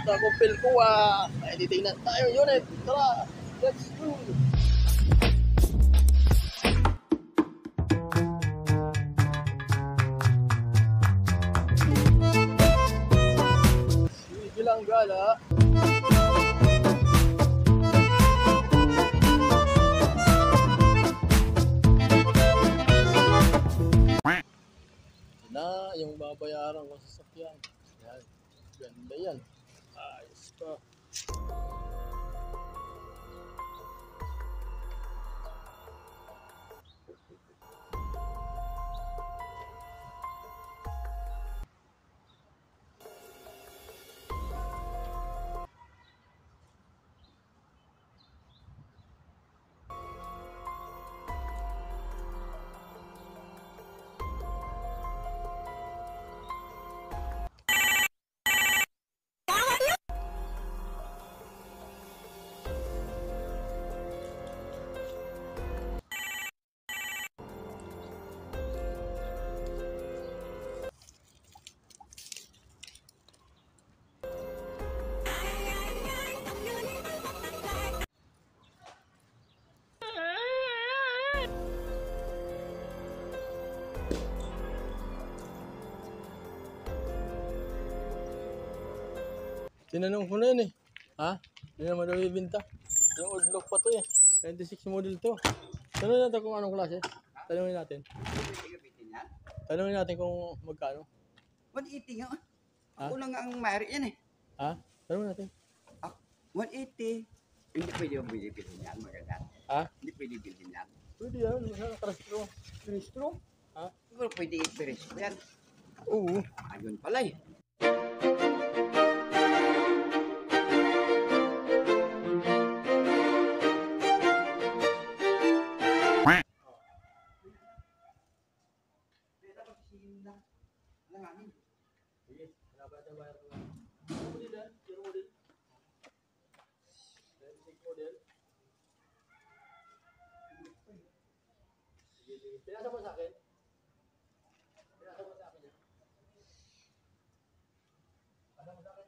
Nakupil ko ay titingnan tayo unit. Tara, let's go. Sige lang gala. Na yung babayaran ko sa sasakyan. Yan. Ganda yan. Ayos pa. Tinanong ko na yun eh. Ha? Hindi naman daw ibinta. Yung old block pa to eh. 96 model to. Tanongin natin kung anong klase. Tanongin natin. Tanongin natin kung magkano. 180 nga. Ako lang ang mayari yan eh. Ha? Tanongin natin. 180. Hindi pwede yung bilhin yan. Maganda. Ha? Hindi pwede bilhin yan. Pwede yan. Masarap karastro. Karastro? Ha? Siguro pwede i-preso yan. Oo. Ayun pala eh. Sige, dapat ang bayar ko. Ano model yan? Yung model? 96 model? Sige, sige. Pinasa mo sa akin? Pinasa mo sa akin yan? Pinasa mo sa akin?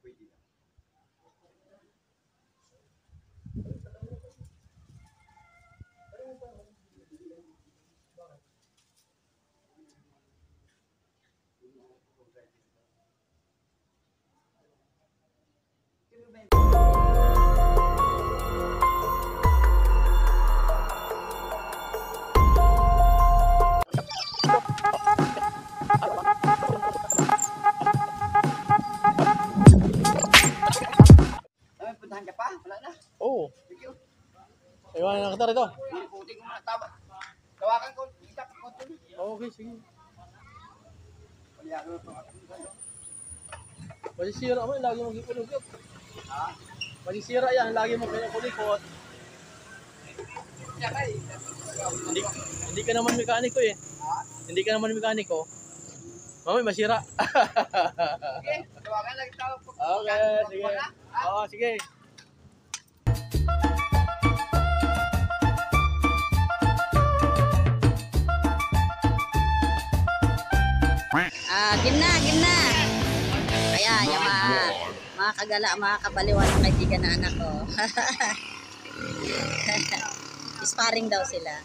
Pwede yan. Puntahan ka pa? Wala na. Oo. Thank you. Iwanan na kita rito. Puti ko muna tama. Tawakan ko. Isap ko ito. Okay, sige. Palihan ko ito. Masisira mo, lagi mong kipulikot. Ha? Masisira yan, lagi mong kipulikot. Hindi ka naman mekaniko eh. Ha? Hindi ka naman mekaniko. Mamay, masira. Sige, tawagan lang ito. Okay, sige. Oo, sige. Gimna. Kaya, yung mga kagala, mga kabaliwan ng kaibigan na anak ko. Sparring daw sila.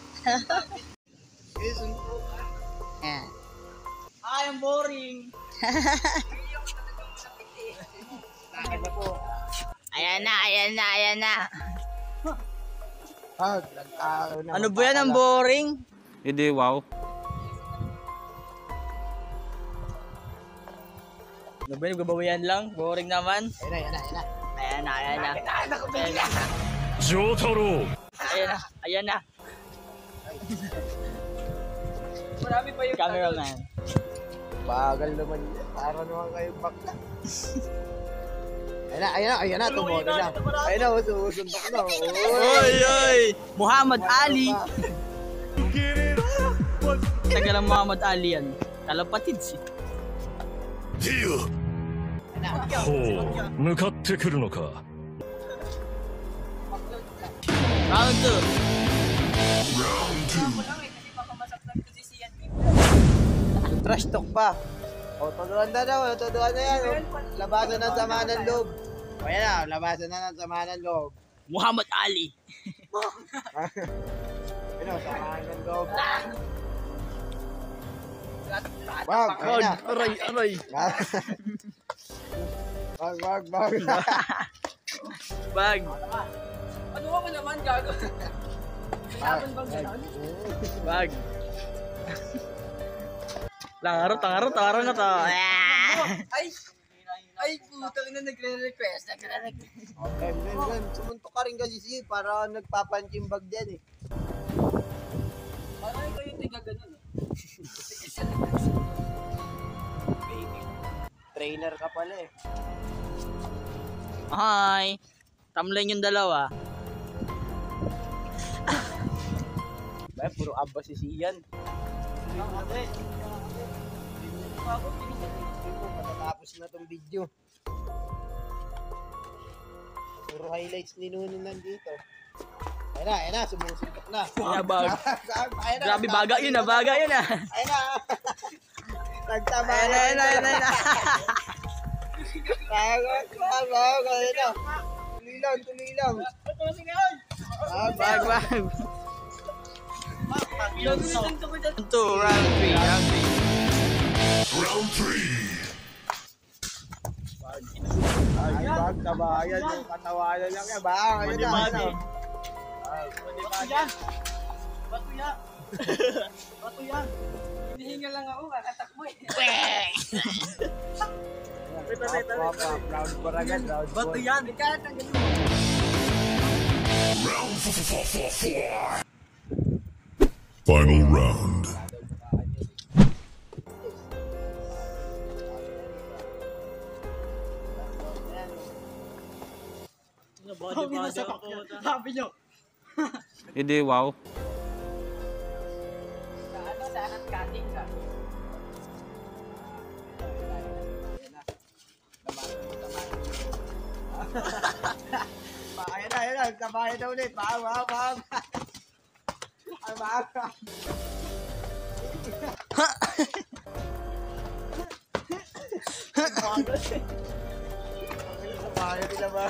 Yan. I'm boring. Ayan na. Ano ba yan ang boring? Hindi, wow. Ano ba yung gabawian lang? Boring naman. Ayan na. Jotaro! Ayan na. Marami pa yung Cameraman. bagal naman yun. Para naman kayong bakla. Ayan na. Tumodo na. Ayan na, susundok na. Oy! Muhammad Ali. Tagal ang Muhammad Ali yan. Kalapatid si. ほう、向かってくるのか。Round 2. Wala eh, kasi baka masaktan ko si Sian trash talk pa. O, tuduan na daw, tuduan na yan. O. Labasan ng sama ng loob. O yan na, labasan na ng sama ng loob. Muhammad Ali. Ano, sama ng loob. Wag, ayun na. Aray. Wag. Bag. Ano ako naman, gago? Kailangan bang gano'n? Bag. Tangaro na to. Ay, putang na nagre-request. Okay, Glenn, sumuntok ka rin kasi siya para nagpapanching bag dyan eh. Parang ikaw yung tiga gano'n eh. Trainer ka pala eh. Hi. Tamlan yung dalawa. Ba, puro aba si Sian. Matatapos na tong video. Puro highlights ni Nuno nandito. Ayun na, sumusuntok na. Bag. Grabe baga yun ah. Ayun na. Nagtama. Ayun na. Tawag. Ayun na. Tuloy lang. Bag. Round 3. Ay, bag, kabayan. Yung katawanan lang yan. Bang, ayun na. Bato yan. Hinihinga lang ako, kakatakbo eh. Round 4 agad. Bato yan. Ikatanggal mo. Round 4. Final round. Sabi nyo. Hindi, wow. Sa anong cutting ka? Ayun na. Kabayan na ulit. Bang. Ay, bang. Kabayan nila ba?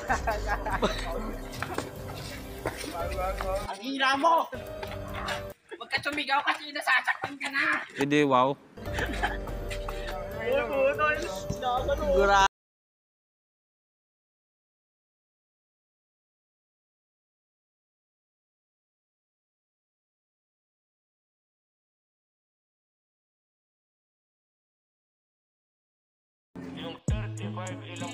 Ang hira mo! Huwag ka tumigaw kasi nasasaktan ka na! Hindi, wow. Gura. Yung 35 ilang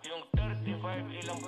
Yung 35 ilang